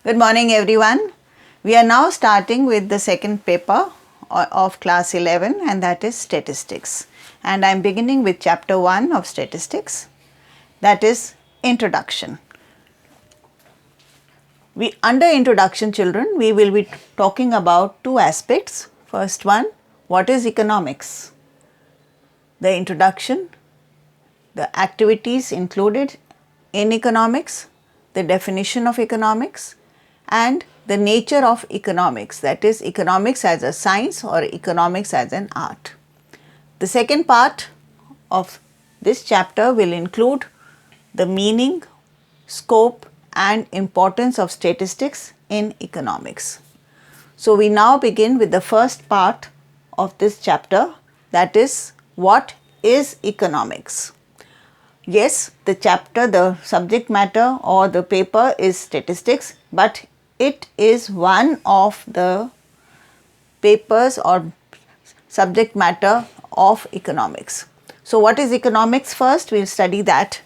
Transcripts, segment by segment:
Good morning everyone. We are now starting with the second paper of class 11, and that is statistics. And I am beginning with chapter 1 of statistics, that is introduction. Under introduction, children, we will be talking about two aspects. First one, what is economics? The introduction, the activities included in economics, the definition of economics, and the nature of economics, that is economics as a science or economics as an art. The second part of this chapter will include the meaning, scope and importance of statistics in economics. So we now begin with the first part of this chapter, that is what is economics. Yes, the chapter, the subject matter or the paper is statistics, but it is one of the papers or subject matter of economics. So what is economics? First we will study that.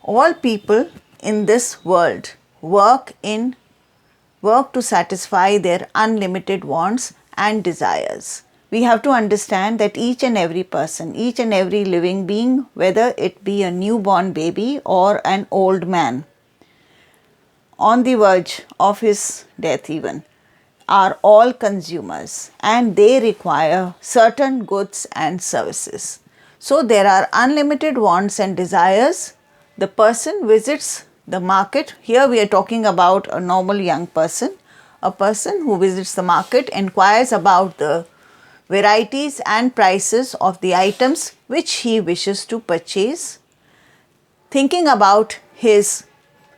All people in this world work to satisfy their unlimited wants and desires. We have to understand that each and every person, each and every living being, whether it be a newborn baby or an old man, on the verge of his death even, are all consumers and they require certain goods and services. So there are unlimited wants and desires. The person visits the market. Here we are talking about a normal young person. A person who visits the market inquires about the varieties and prices of the items which he wishes to purchase, thinking about his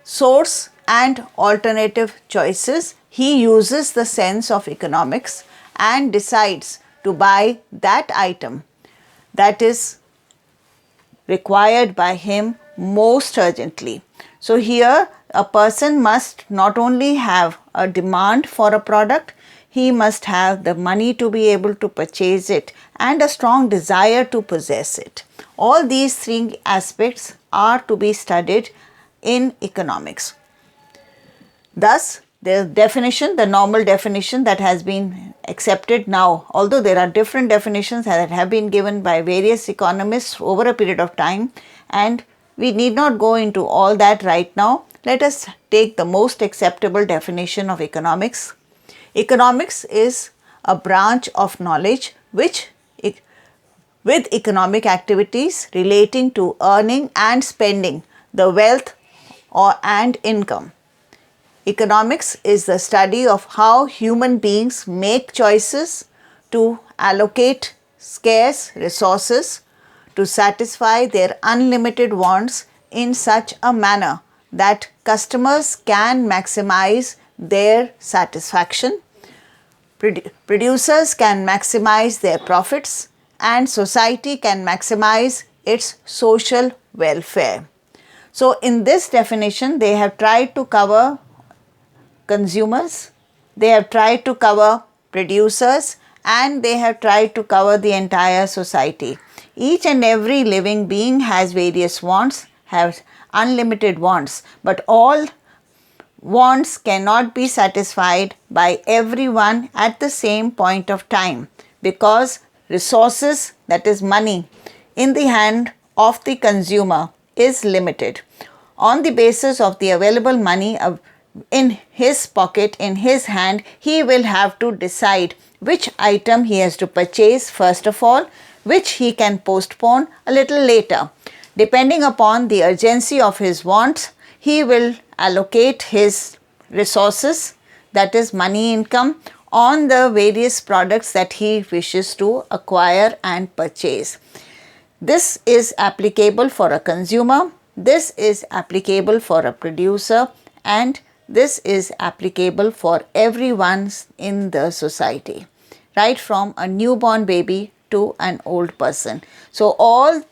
source and alternative choices. He uses the sense of economics and decides to buy that item that is required by him most urgently. So here a person must not only have a demand for a product, he must have the money to be able to purchase it and a strong desire to possess it. All these three aspects are to be studied in economics. Thus, the definition, the normal definition that has been accepted now, although there are different definitions that have been given by various economists over a period of time, and we need not go into all that right now. Let us take the most acceptable definition of economics. Economics is a branch of knowledge which with economic activities relating to earning and spending the wealth and income. Economics is the study of how human beings make choices to allocate scarce resources to satisfy their unlimited wants in such a manner that customers can maximize their satisfaction, producers can maximize their profits, and society can maximize its social welfare. So in this definition, they have tried to cover consumers, they have tried to cover producers, and they have tried to cover the entire society. Each and every living being has various wants, has unlimited wants, but all wants cannot be satisfied by everyone at the same point of time, because resources, that is money, in the hand of the consumer is limited. On the basis of the available money in his pocket, in his hand, he will have to decide which item he has to purchase first of all, which he can postpone a little later. Depending upon the urgency of his wants, he will allocate his resources, that is money income, on the various products that he wishes to acquire and purchase. This is applicable for a consumer, this is applicable for a producer, and this is applicable for everyone in the society, right from a newborn baby to an old person. So all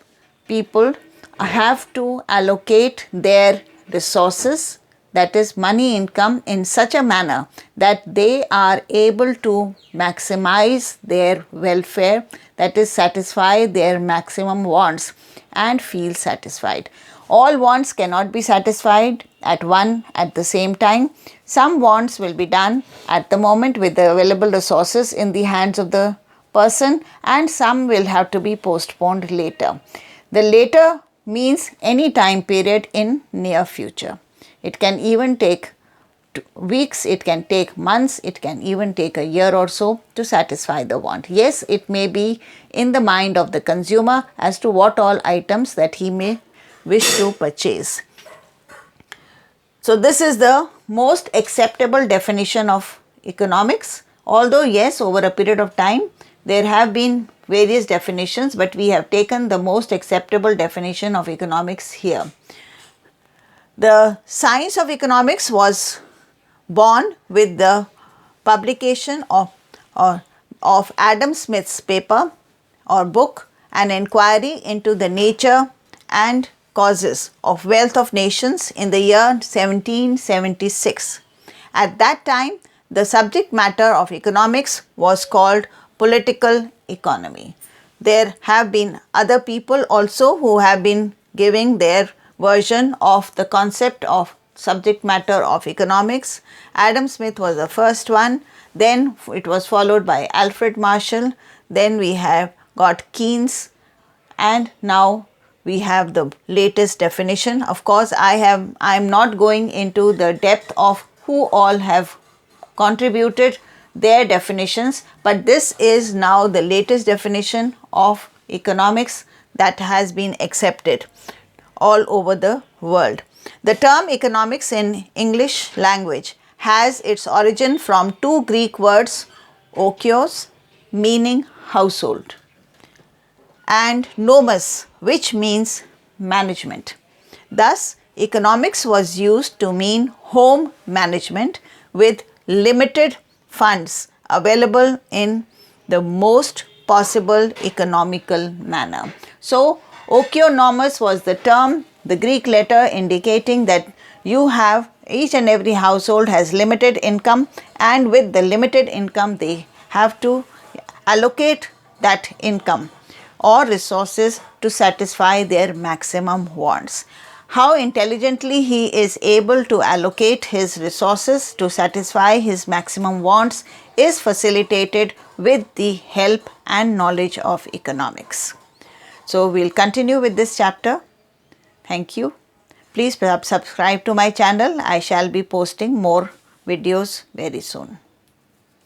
people have to allocate their resources, that is money income, in such a manner that they are able to maximize their welfare, that is satisfy their maximum wants and feel satisfied. All wants cannot be satisfied at the same time. Some wants will be done at the moment with the available resources in the hands of the person, and some will have to be postponed later. The later means any time period in near future. It can even take weeks, it can take months, it can even take a year or so to satisfy the want. Yes, it may be in the mind of the consumer as to what all items that he may wish to purchase. So this is the most acceptable definition of economics. Although yes, over a period of time there have been various definitions, but we have taken the most acceptable definition of economics here. The science of economics was born with the publication of Adam Smith's paper or book, An Inquiry into the Nature and Causes of Wealth of Nations, in the year 1776. At that time, the subject matter of economics was called political economy. There have been other people also who have been giving their version of the concept of subject matter of economics. Adam Smith was the first one, then it was followed by Alfred Marshall, then we have got Keynes, and now we have the latest definition. Of course, I am not going into the depth of who all have contributed their definitions, but this is now the latest definition of economics that has been accepted all over the world. The term economics in English language has its origin from two Greek words, okios, meaning household, and nomos, which means management. Thus, economics was used to mean home management with limited funds available in the most possible economical manner. So, okionomos was the term, the Greek letter indicating that you have, each and every household has limited income, and with the limited income they have to allocate that income or resources to satisfy their maximum wants. How intelligently he is able to allocate his resources to satisfy his maximum wants is facilitated with the help and knowledge of economics. So, we will continue with this chapter. Thank you. Please subscribe to my channel. I shall be posting more videos very soon.